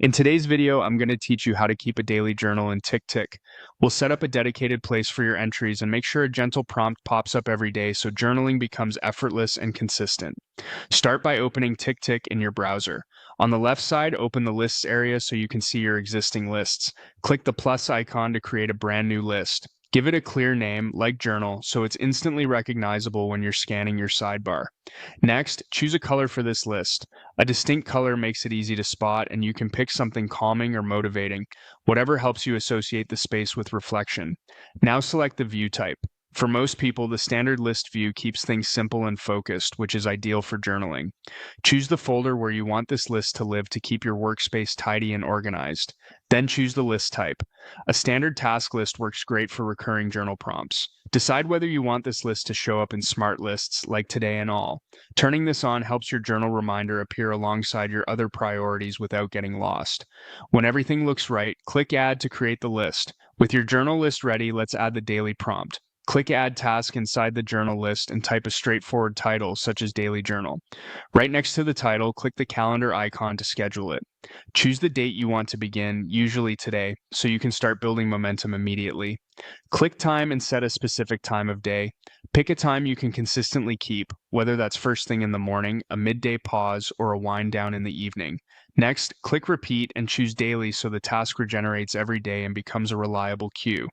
In today's video, I'm going to teach you how to keep a daily journal in TickTick. We'll set up a dedicated place for your entries and make sure a gentle prompt pops up every day so journaling becomes effortless and consistent. Start by opening TickTick in your browser. On the left side, open the lists area so you can see your existing lists. Click the plus icon to create a brand new list. Give it a clear name, like journal, so it's instantly recognizable when you're scanning your sidebar. Next, choose a color for this list. A distinct color makes it easy to spot, and you can pick something calming or motivating, whatever helps you associate the space with reflection. Now select the view type. For most people, the standard list view keeps things simple and focused, which is ideal for journaling. Choose the folder where you want this list to live to keep your workspace tidy and organized. Then choose the list type. A standard task list works great for recurring journal prompts. Decide whether you want this list to show up in smart lists like today and all. Turning this on helps your journal reminder appear alongside your other priorities without getting lost. When everything looks right, click Add to create the list. With your journal list ready, let's add the daily prompt. Click Add Task inside the journal list and type a straightforward title, such as Daily Journal. Right next to the title, click the calendar icon to schedule it. Choose the date you want to begin, usually today, so you can start building momentum immediately. Click Time and set a specific time of day. Pick a time you can consistently keep, whether that's first thing in the morning, a midday pause, or a wind down in the evening. Next, click Repeat and choose Daily so the task regenerates every day and becomes a reliable cue.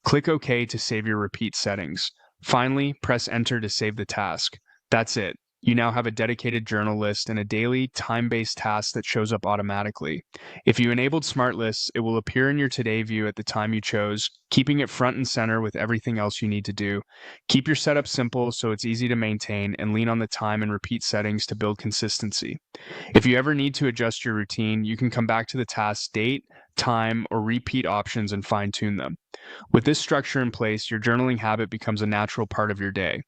Click OK to save your repeat settings. Finally, press Enter to save the task. That's it. You now have a dedicated journal list and a daily, time-based task that shows up automatically. If you enabled smart lists, it will appear in your Today view at the time you chose, keeping it front and center with everything else you need to do. Keep your setup simple so it's easy to maintain, and lean on the time and repeat settings to build consistency. If you ever need to adjust your routine, you can come back to the task date, time, or repeat options and fine-tune them. With this structure in place, your journaling habit becomes a natural part of your day.